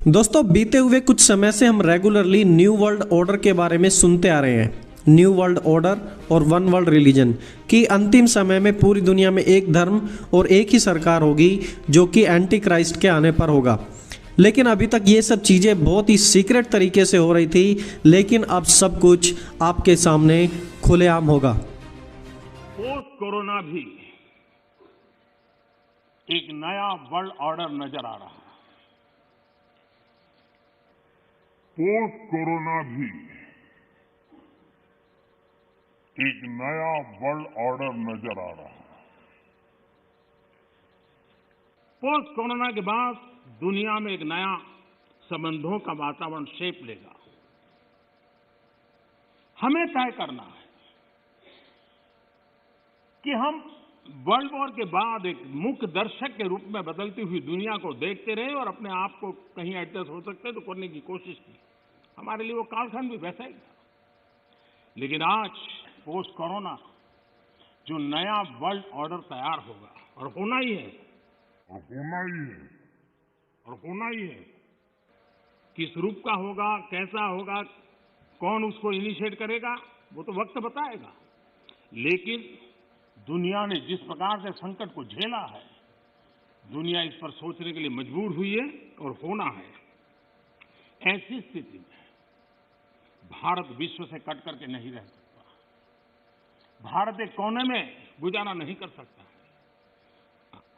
दोस्तों बीते हुए कुछ समय से हम रेगुलरली न्यू वर्ल्ड ऑर्डर के बारे में सुनते आ रहे हैं। न्यू वर्ल्ड ऑर्डर और वन वर्ल्ड रिलीजन कि अंतिम समय में पूरी दुनिया में एक धर्म और एक ही सरकार होगी जो कि एंटी क्राइस्ट के आने पर होगा। लेकिन अभी तक ये सब चीज़ें बहुत ही सीक्रेट तरीके से हो रही थी, लेकिन अब सब कुछ आपके सामने खुलेआम होगा। पोस्ट कोरोना भी एक नया वर्ल्ड ऑर्डर नजर आ रहा है। पोस्ट कोरोना भी एक नया वर्ल्ड ऑर्डर नजर आ रहा है। पोस्ट कोरोना के बाद दुनिया में एक नया संबंधों का वातावरण शेप लेगा। हमें तय करना है कि हम वर्ल्ड वॉर के बाद एक मुख्य दर्शक के रूप में बदलती हुई दुनिया को देखते रहे और अपने आप को कहीं एडजस्ट हो सकते तो करने की कोशिश की। हमारे लिए वो कालखंड भी वैसा ही था। लेकिन आज पोस्ट कोरोना जो नया वर्ल्ड ऑर्डर तैयार होगा और होना ही है किस रूप का होगा, कैसा होगा, कौन उसको इनिशिएट करेगा, वो तो वक्त बताएगा। लेकिन दुनिया ने जिस प्रकार से संकट को झेला है, दुनिया इस पर सोचने के लिए मजबूर हुई है और होना है। ऐसी स्थिति में भारत विश्व से कट करके नहीं रह सकता। भारत एक कोने में गुजारा नहीं कर सकता।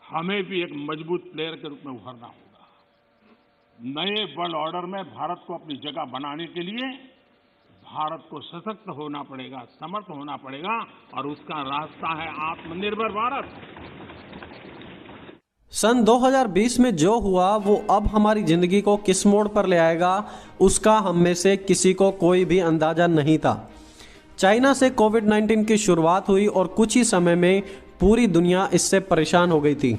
हमें भी एक मजबूत प्लेयर के रूप में उभरना होगा। नए वर्ल्ड ऑर्डर में भारत को अपनी जगह बनाने के लिए भारत को सशक्त होना पड़ेगा, समर्थ होना पड़ेगा और उसका रास्ता है आत्मनिर्भर भारत। सन 2020 में जो हुआ वो अब हमारी जिंदगी को किस मोड़ पर ले आएगा, उसका हम में से किसी को कोई भी अंदाजा नहीं था। चाइना से कोविड-19 की शुरुआत हुई और कुछ ही समय में पूरी दुनिया इससे परेशान हो गई थी।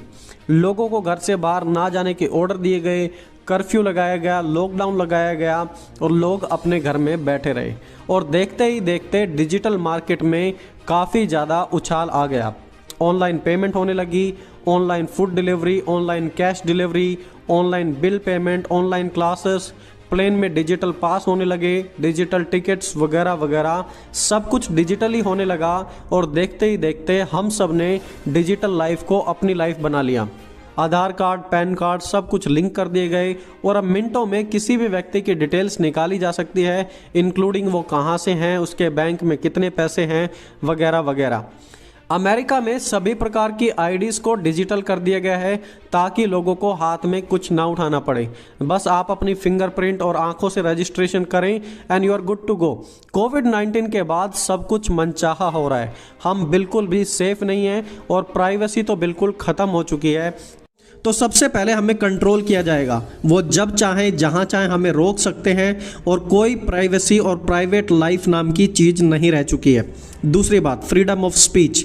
लोगों को घर से बाहर ना जाने के ऑर्डर दिए गए, कर्फ्यू लगाया गया, लॉकडाउन लगाया गया और लोग अपने घर में बैठे रहे। और देखते ही देखते डिजिटल मार्केट में काफ़ी ज़्यादा उछाल आ गया। ऑनलाइन पेमेंट होने लगी, online food delivery, online cash delivery, online bill payment, online classes, plane में डिजिटल पास होने लगे, डिजिटल टिकट्स वगैरह वगैरह सब कुछ डिजिटली होने लगा। और देखते ही देखते हम सब ने डिजिटल लाइफ को अपनी लाइफ बना लिया। आधार कार्ड, पैन कार्ड सब कुछ लिंक कर दिए गए और अब मिनटों में किसी भी व्यक्ति की डिटेल्स निकाली जा सकती है, इंक्लूडिंग वो कहाँ से हैं, उसके बैंक में कितने पैसे हैं वगैरह वगैरह। अमेरिका में सभी प्रकार की आईडीज़ को डिजिटल कर दिया गया है ताकि लोगों को हाथ में कुछ ना उठाना पड़े। बस आप अपनी फिंगरप्रिंट और आंखों से रजिस्ट्रेशन करें and you are good to go. कोविड-19 के बाद सब कुछ मनचाहा हो रहा है। हम बिल्कुल भी सेफ नहीं हैं और प्राइवेसी तो बिल्कुल ख़त्म हो चुकी है। तो सबसे पहले हमें कंट्रोल किया जाएगा। वो जब चाहे जहां चाहे हमें रोक सकते हैं और कोई प्राइवेसी और प्राइवेट लाइफ नाम की चीज़ नहीं रह चुकी है। दूसरी बात, फ्रीडम ऑफ स्पीच।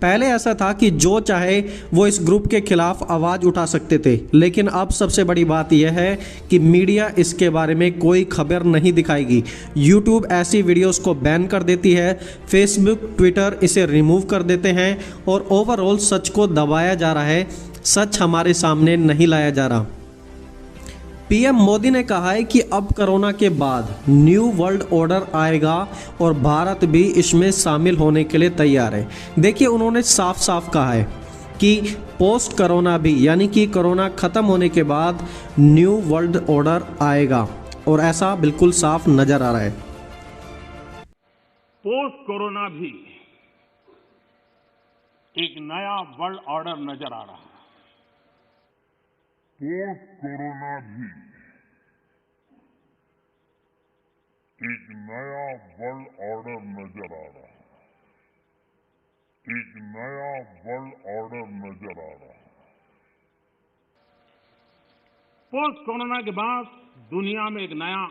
पहले ऐसा था कि जो चाहे वो इस ग्रुप के खिलाफ आवाज़ उठा सकते थे, लेकिन अब सबसे बड़ी बात यह है कि मीडिया इसके बारे में कोई खबर नहीं दिखाएगी। यूट्यूब ऐसी वीडियोस को बैन कर देती है, फेसबुक, ट्विटर इसे रिमूव कर देते हैं और ओवरऑल सच को दबाया जा रहा है, सच हमारे सामने नहीं लाया जा रहा। पीएम मोदी ने कहा है कि अब कोरोना के बाद न्यू वर्ल्ड ऑर्डर आएगा और भारत भी इसमें शामिल होने के लिए तैयार है। देखिए, उन्होंने साफ साफ कहा है कि पोस्ट कोरोना भी, यानी कि कोरोना खत्म होने के बाद न्यू वर्ल्ड ऑर्डर आएगा और ऐसा बिल्कुल साफ नजर आ रहा है। पोस्ट कोरोना भी एक नया वर्ल्ड ऑर्डर नजर आ रहा है। पोस्ट कोरोना भी एक नया वर्ल्ड ऑर्डर नजर आ रहा है। एक नया वर्ल्ड ऑर्डर नजर आ रहा है। पोस्ट कोरोना के बाद दुनिया में एक नया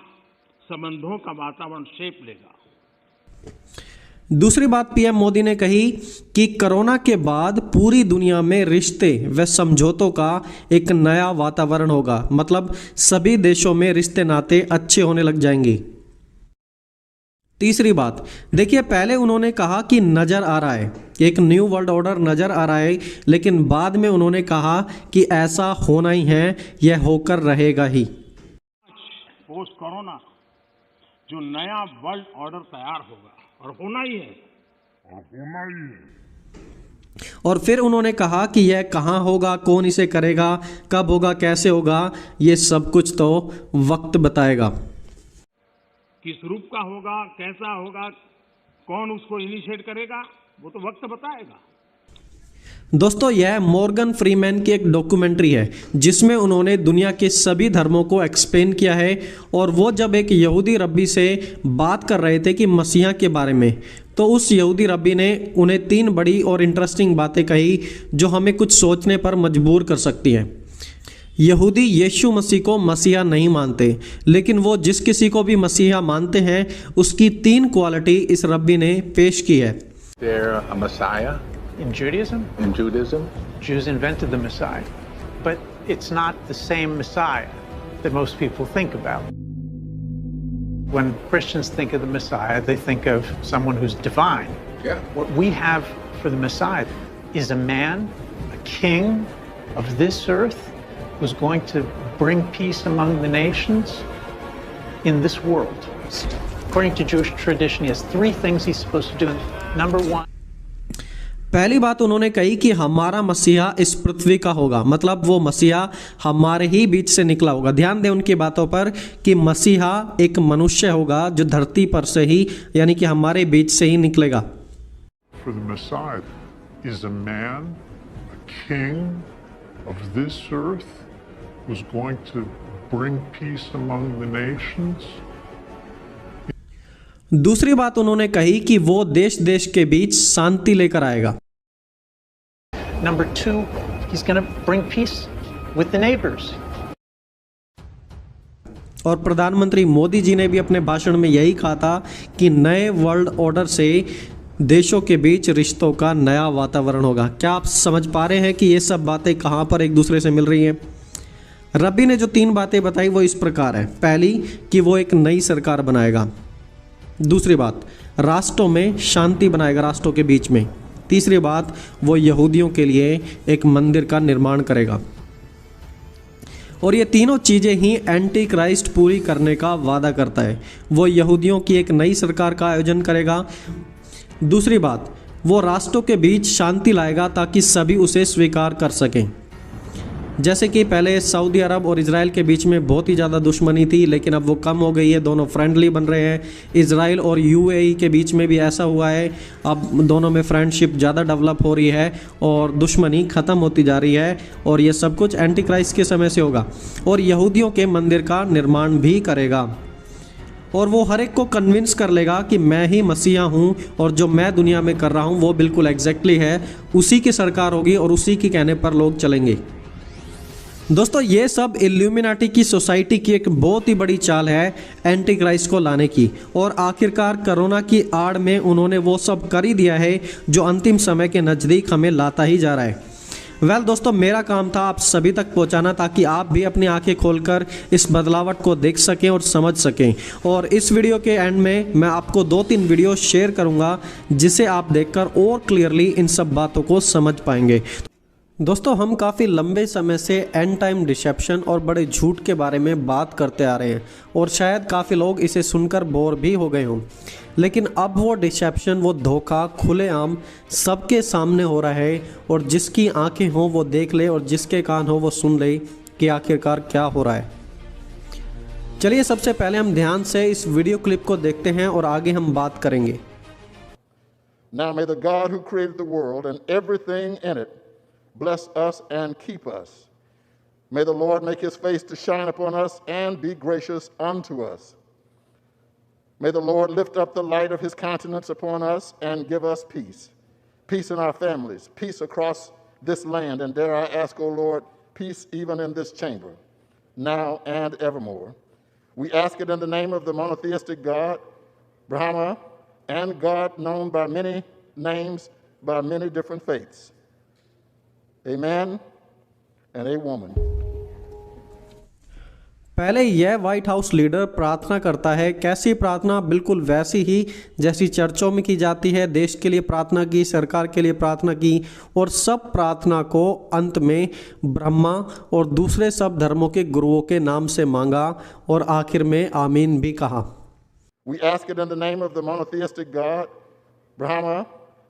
संबंधों का वातावरण शेप लेगा। दूसरी बात पीएम मोदी ने कही कि कोरोना के बाद पूरी दुनिया में रिश्ते व समझौतों का एक नया वातावरण होगा। मतलब सभी देशों में रिश्ते नाते अच्छे होने लग जाएंगे। तीसरी बात, देखिए, पहले उन्होंने कहा कि नज़र आ रहा है, एक न्यू वर्ल्ड ऑर्डर नज़र आ रहा है, लेकिन बाद में उन्होंने कहा कि ऐसा होना ही है, यह होकर रहेगा ही। पोस्ट कोरोना जो नया वर्ल्ड ऑर्डर तैयार होगा, और होना ही है। और फिर उन्होंने कहा कि यह कहाँ होगा, कौन इसे करेगा, कब होगा, कैसे होगा, ये सब कुछ तो वक्त बताएगा। किस रूप का होगा, कैसा होगा, कौन उसको इनिशिएट करेगा, वो तो वक्त बताएगा। दोस्तों, यह मॉर्गन फ्रीमैन की एक डॉक्यूमेंट्री है जिसमें उन्होंने दुनिया के सभी धर्मों को एक्सप्लेन किया है। और वो जब एक यहूदी रब्बी से बात कर रहे थे कि मसीहा के बारे में, तो उस यहूदी रब्बी ने उन्हें 3 बड़ी और इंटरेस्टिंग बातें कही जो हमें कुछ सोचने पर मजबूर कर सकती हैं। यहूदी यीशु मसीह को मसीहा नहीं मानते, लेकिन वो जिस किसी को भी मसीहा मानते हैं उसकी 3 क्वालिटी इस रब्बी ने पेश की है। They're a Messiah. In Judaism, Jews invented the Messiah, but it's not the same Messiah that most people think about. When Christians think of the Messiah, they think of someone who's divine. Yeah. What we have for the Messiah is a man, a king of this earth, who's going to bring peace among the nations in this world. According to Jewish tradition, he has 3 things he's supposed to do. Number 1. पहली बात उन्होंने कही कि हमारा मसीहा इस पृथ्वी का होगा, मतलब वो मसीहा हमारे ही बीच से निकला होगा। ध्यान दें उनकी बातों पर कि मसीहा एक मनुष्य होगा जो धरती पर से ही, यानी कि हमारे बीच से ही निकलेगा। For the Messiah is a man, a king of this earth, who's going to bring peace among the nations. दूसरी बात उन्होंने कही कि वो देश देश के बीच शांति लेकर आएगा। Number 2, he's going to bring peace with the neighbors. और प्रधानमंत्री मोदी जी ने भी अपने भाषण में यही कहा था कि नए वर्ल्ड ऑर्डर से देशों के बीच रिश्तों का नया वातावरण होगा। क्या आप समझ पा रहे हैं कि ये सब बातें कहाँ पर एक दूसरे से मिल रही हैं? रब्बी ने जो 3 बातें बताई वो इस प्रकार है। पहली कि वो एक नई सरकार बनाएगा। दूसरी बात, राष्ट्रों में शांति बनाएगा, राष्ट्रों के बीच में। तीसरी बात, वो यहूदियों के लिए एक मंदिर का निर्माण करेगा। और ये तीनों चीज़ें ही एंटी क्राइस्ट पूरी करने का वादा करता है। वो यहूदियों की एक नई सरकार का आयोजन करेगा। दूसरी बात, वो राष्ट्रों के बीच शांति लाएगा ताकि सभी उसे स्वीकार कर सकें। जैसे कि पहले सऊदी अरब और इजराइल के बीच में बहुत ही ज़्यादा दुश्मनी थी, लेकिन अब वो कम हो गई है, दोनों फ्रेंडली बन रहे हैं। इजराइल और यूएई के बीच में भी ऐसा हुआ है, अब दोनों में फ्रेंडशिप ज़्यादा डेवलप हो रही है और दुश्मनी ख़त्म होती जा रही है। और ये सब कुछ एंटी क्राइस्ट के समय से होगा। और यहूदियों के मंदिर का निर्माण भी करेगा। और वो हर एक को कन्विंस कर लेगा कि मैं ही मसीहा हूँ और जो मैं दुनिया में कर रहा हूँ वो बिल्कुल एग्जैक्टली है। उसी की सरकार होगी और उसी के कहने पर लोग चलेंगे। दोस्तों, ये सब इल्यूमिनाटी की सोसाइटी की एक बहुत ही बड़ी चाल है एंटी क्राइस्ट को लाने की। और आखिरकार कोरोना की आड़ में उन्होंने वो सब कर ही दिया है जो अंतिम समय के नज़दीक हमें लाता ही जा रहा है। दोस्तों, मेरा काम था आप सभी तक पहुंचाना ताकि आप भी अपनी आंखें खोलकर इस बदलावट को देख सकें और समझ सकें। और इस वीडियो के एंड में मैं आपको 2-3 वीडियो शेयर करूंगा जिसे आप देखकर और क्लियरली इन सब बातों को समझ पाएंगे। दोस्तों, हम काफ़ी लंबे समय से एंड टाइम डिसेप्शन और बड़े झूठ के बारे में बात करते आ रहे हैं और शायद काफ़ी लोग इसे सुनकर बोर भी हो गए हों। लेकिन अब वो डिसेप्शन, वो धोखा खुलेआम सबके सामने हो रहा है और जिसकी आंखें हों वो देख ले और जिसके कान हो वो सुन ले कि आखिरकार क्या हो रहा है। चलिए सबसे पहले हम ध्यान से इस वीडियो क्लिप को देखते हैं और आगे हम बात करेंगे। Now may the God who created the world and everything in it bless us and keep us. May the Lord make his face to shine upon us and be gracious unto us. May the Lord lift up the light of his countenance upon us and give us peace. Peace in our families, peace across this land, and dare I ask, O Lord, peace even in this chamber, now and evermore. We ask it in the name of the monotheistic God, Brahma, and God known by many names, by many different faiths. A man and a woman. पहले यह white house leader प्रार्थना करता है। कैसी प्रार्थना? बिल्कुल वैसी ही जैसी चर्चों में की जाती है। देश के लिए प्रार्थना की, सरकार के लिए प्रार्थना की, और सब प्रार्थना को अंत में ब्रह्मा और दूसरे सब धर्मों के गुरुओं के नाम से मांगा और आखिर में आमीन भी कहा। We ask it in the name of the monotheistic God, Brahma,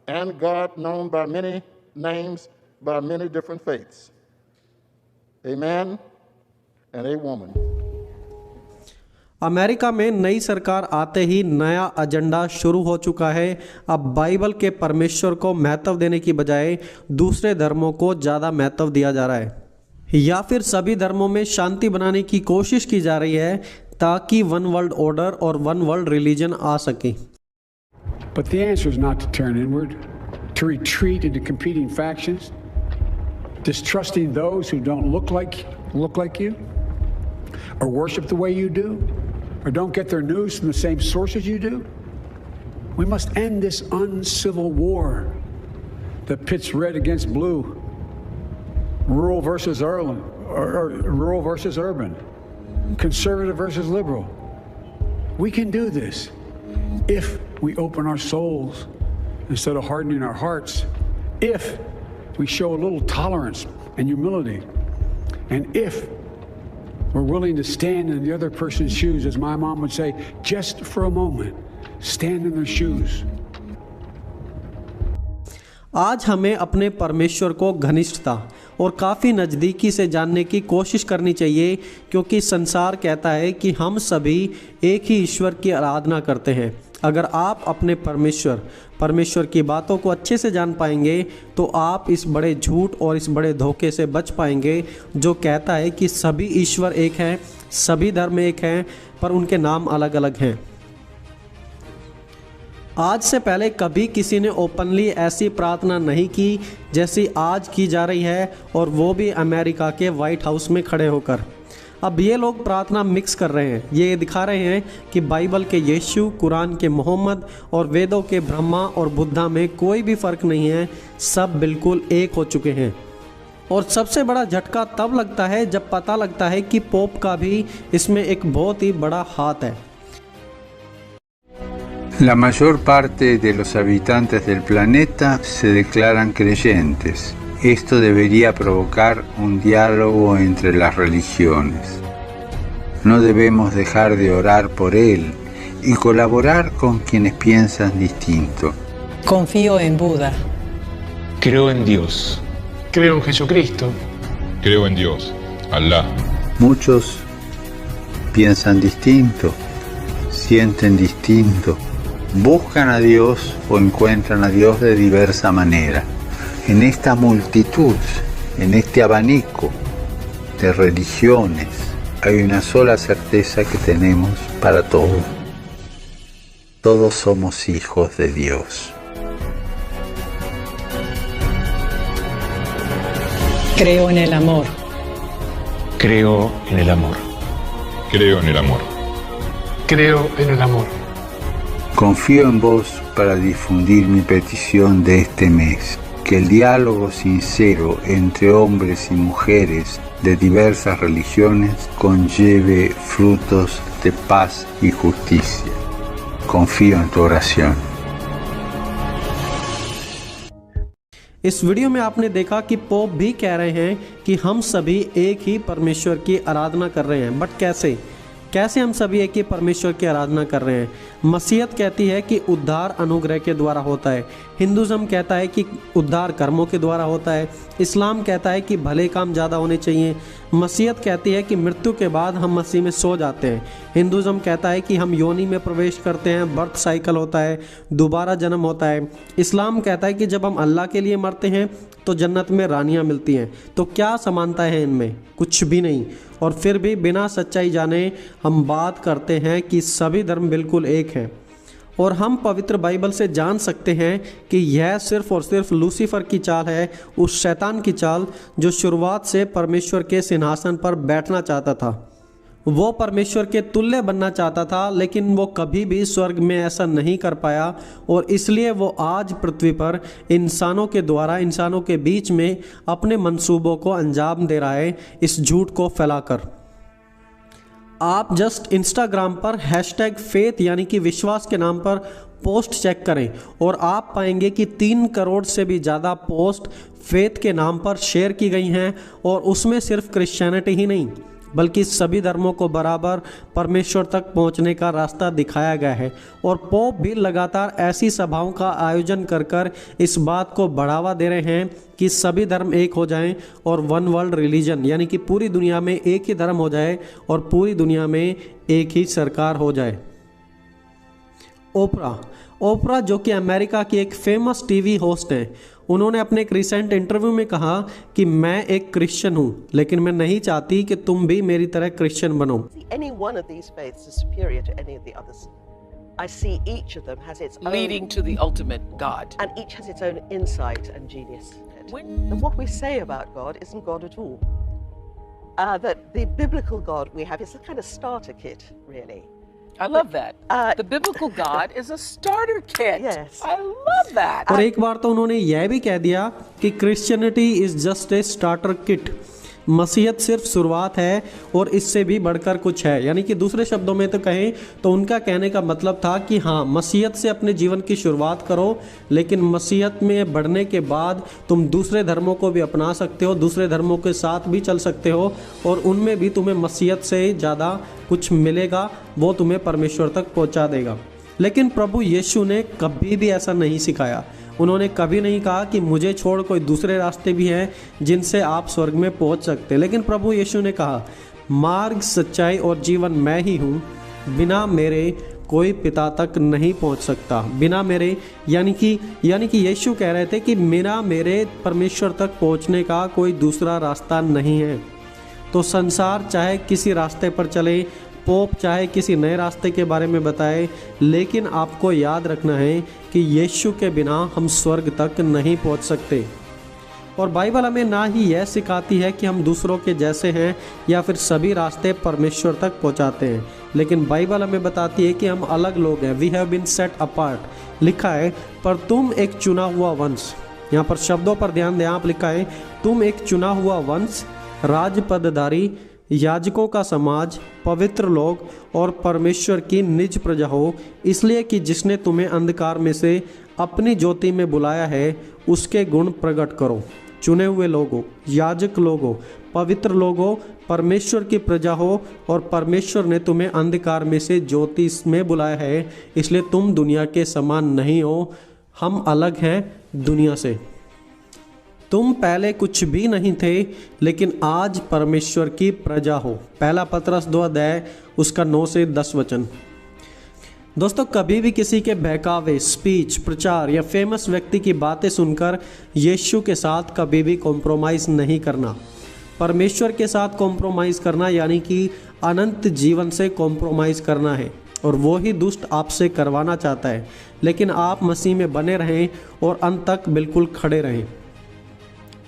and God known by many names, by many different faiths. A man and a woman. America में नई सरकार आते ही नया एजेंडा शुरू हो चुका है। अब बाइबल के परमेश्वर को महत्व देने की बजाय दूसरे धर्मों को ज़्यादा महत्व दिया जा रहा है, या फिर सभी धर्मों में शांति बनाने की कोशिश की जा रही है ताकि वन वर्ल्ड ऑर्डर और वन वर्ल्ड रिलीजन आ सके। But the answer is not to turn inward, to retreat into competing factions, distrusting those who don't look like you, or worship the way you do, or don't get their news from the same sources you do. We must end this uncivil war that pits red against blue, rural versus urban, conservative versus liberal. We can do this if we open our souls instead of hardening our hearts, if we show a little tolerance and humility, and if we're willing to stand in the other person's shoes, as my mom would say, just for a moment, stand in their shoes. आज हमें अपने परमेश्वर को घनिष्ठता और काफ़ी नज़दीकी से जानने की कोशिश करनी चाहिए, क्योंकि संसार कहता है कि हम सभी एक ही ईश्वर की आराधना करते हैं। अगर आप अपने परमेश्वर की बातों को अच्छे से जान पाएंगे तो आप इस बड़े झूठ और इस बड़े धोखे से बच पाएंगे जो कहता है कि सभी ईश्वर एक हैं, सभी धर्म एक हैं, पर उनके नाम अलग अलग हैं। आज से पहले कभी किसी ने ओपनली ऐसी प्रार्थना नहीं की जैसी आज की जा रही है, और वो भी अमेरिका के व्हाइट हाउस में खड़े होकर। अब ये लोग प्रार्थना मिक्स कर रहे हैं। ये दिखा रहे हैं कि बाइबल के यीशु, कुरान के मोहम्मद और वेदों के ब्रह्मा और बुद्धा में कोई भी फ़र्क नहीं है, सब बिल्कुल एक हो चुके हैं। और सबसे बड़ा झटका तब लगता है जब पता लगता है कि पोप का भी इसमें एक बहुत ही बड़ा हाथ है। La mayor parte de los habitantes del planeta se declaran creyentes. Esto debería provocar un diálogo entre las religiones. No debemos dejar de orar por él y colaborar con quienes piensan distinto. Confío en Buda. Creo en Dios. Creo en Jesucristo. Creo en Dios, Allah. Muchos piensan distinto, sienten distinto, buscan a Dios o encuentran a Dios de diversa manera. En esta multitud, en este abanico de religiones, hay una sola certeza que tenemos para todos. Todos somos hijos de Dios. Creo en el amor. Creo en el amor. Creo en el amor. Creo en el amor. Confío en vos para difundir mi petición de este mes. Que el diálogo sincero entre hombres y mujeres de diversas religiones conlleve frutos de paz y justicia. Confío en tu oración. इस video में आपने देखा कि pope भी कह रहे हैं कि हम सभी एक ही परमेश्वर की आराधना कर रहे हैं। बट कैसे हम सभी एक ही परमेश्वर की आराधना कर रहे हैं? मसीहत कहती है कि उद्धार अनुग्रह के द्वारा होता है। हिंदुज़म कहता है कि उद्धार कर्मों के द्वारा होता है। इस्लाम कहता है कि भले काम ज़्यादा होने चाहिए। मसीहत कहती है कि मृत्यु के बाद हम मसीह में सो जाते हैं। हिंदुज़म कहता है कि हम योनि में प्रवेश करते हैं, बर्थ साइकिल होता है, दोबारा जन्म होता है। इस्लाम कहता है कि जब हम अल्लाह के लिए मरते हैं तो जन्नत में रानियाँ मिलती हैं। तो क्या समानता है इनमें? कुछ भी नहीं। और फिर भी बिना सच्चाई जाने हम बात करते हैं कि सभी धर्म बिल्कुल एक हैं। और हम पवित्र बाइबल से जान सकते हैं कि यह सिर्फ और सिर्फ लूसीफर की चाल है, उस शैतान की चाल जो शुरुआत से परमेश्वर के सिंहासन पर बैठना चाहता था। वो परमेश्वर के तुल्य बनना चाहता था, लेकिन वो कभी भी स्वर्ग में ऐसा नहीं कर पाया, और इसलिए वो आज पृथ्वी पर इंसानों के द्वारा इंसानों के बीच में अपने मंसूबों को अंजाम दे रहा है, इस झूठ को फैलाकर। आप जस्ट इंस्टाग्राम पर #faith यानी कि विश्वास के नाम पर पोस्ट चेक करें और आप पाएंगे कि 3 करोड़ से भी ज़्यादा पोस्ट फेथ के नाम पर शेयर की गई हैं और उसमें सिर्फ क्रिश्चियनिटी ही नहीं बल्कि सभी धर्मों को बराबर परमेश्वर तक पहुंचने का रास्ता दिखाया गया है। और पोप भी लगातार ऐसी सभाओं का आयोजन कर कर इस बात को बढ़ावा दे रहे हैं कि सभी धर्म एक हो जाएं और वन वर्ल्ड रिलीजन यानी कि पूरी दुनिया में एक ही धर्म हो जाए और पूरी दुनिया में एक ही सरकार हो जाए। ओपरा जो कि अमेरिका की एक फेमस टीवी होस्ट हैं, उन्होंने अपने एक रिसेंट इंटरव्यू में कहा कि मैं एक क्रिश्चियन हूं लेकिन मैं नहीं चाहती कि तुम भी मेरी तरह क्रिश्चियन बनो। Any one of these faiths is superior to any of the others. I see each of them has its own leading to the ultimate God, and each has its own insight and genius. And what we say about God isn't God at all. That the biblical God we have is a kind of starter kit, really. I love that. The biblical God is a starter kit. Yes. I love that. और एक बार तो उन्होंने यह भी कह दिया कि Christianity is just a starter kit, मसीहत सिर्फ शुरुआत है और इससे भी बढ़कर कुछ है। यानी कि दूसरे शब्दों में तो कहें तो उनका कहने का मतलब था कि हाँ, मसीहत से अपने जीवन की शुरुआत करो लेकिन मसीहत में बढ़ने के बाद तुम दूसरे धर्मों को भी अपना सकते हो, दूसरे धर्मों के साथ भी चल सकते हो और उनमें भी तुम्हें मसीहत से ज़्यादा कुछ मिलेगा, वो तुम्हें परमेश्वर तक पहुँचा देगा। लेकिन प्रभु यीशु ने कभी भी ऐसा नहीं सिखाया। उन्होंने कभी नहीं कहा कि मुझे छोड़ कोई दूसरे रास्ते भी हैं जिनसे आप स्वर्ग में पहुंच सकते। लेकिन प्रभु यीशु ने कहा, मार्ग, सच्चाई और जीवन मैं ही हूँ, बिना मेरे कोई पिता तक नहीं पहुंच सकता। बिना मेरे यानी कि यीशु कह रहे थे कि मेरे परमेश्वर तक पहुंचने का कोई दूसरा रास्ता नहीं है। तो संसार चाहे किसी रास्ते पर चले, पोप चाहे किसी नए रास्ते के बारे में बताए, लेकिन आपको याद रखना है कि यीशु के बिना हम स्वर्ग तक नहीं पहुंच सकते। और बाइबल हमें ना ही यह सिखाती है कि हम दूसरों के जैसे हैं या फिर सभी रास्ते परमेश्वर तक पहुंचाते हैं, लेकिन बाइबल हमें बताती है कि हम अलग लोग हैं। We have been set apart. लिखा है, पर तुम एक चुना हुआ वंश। यहाँ पर शब्दों पर ध्यान दें, आप लिखा है, तुम एक चुना हुआ वंश, राजपदधारी, याजकों का समाज, पवित्र लोग और परमेश्वर की निज प्रजा हो, इसलिए कि जिसने तुम्हें अंधकार में से अपनी ज्योति में बुलाया है उसके गुण प्रकट करो। चुने हुए लोगों, याजक लोगों, पवित्र लोगों, परमेश्वर की प्रजा हो और परमेश्वर ने तुम्हें अंधकार में से ज्योति में बुलाया है, इसलिए तुम दुनिया के समान नहीं हो। हम अलग हैं दुनिया से। तुम पहले कुछ भी नहीं थे लेकिन आज परमेश्वर की प्रजा हो। पहला पतरस 2 अध्याय उसका 9 से 10 वचन। दोस्तों, कभी भी किसी के बहकावे, स्पीच, प्रचार या फेमस व्यक्ति की बातें सुनकर यीशु के साथ कभी भी कॉम्प्रोमाइज़ नहीं करना। परमेश्वर के साथ कॉम्प्रोमाइज़ करना यानी कि अनंत जीवन से कॉम्प्रोमाइज़ करना है और वो ही दुष्ट आपसे करवाना चाहता है। लेकिन आप मसीह में बने रहें और अंत तक बिल्कुल खड़े रहें।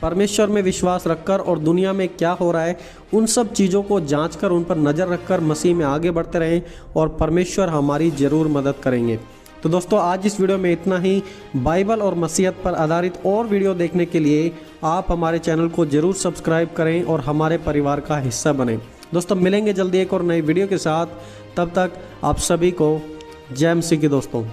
परमेश्वर में विश्वास रखकर और दुनिया में क्या हो रहा है उन सब चीज़ों को जांचकर उन पर नज़र रखकर मसीह में आगे बढ़ते रहें और परमेश्वर हमारी ज़रूर मदद करेंगे। तो दोस्तों, आज इस वीडियो में इतना ही। बाइबल और मसीहत पर आधारित और वीडियो देखने के लिए आप हमारे चैनल को ज़रूर सब्सक्राइब करें और हमारे परिवार का हिस्सा बनें। दोस्तों, मिलेंगे जल्दी एक और नई वीडियो के साथ। तब तक आप सभी को जय मसीह की दोस्तों।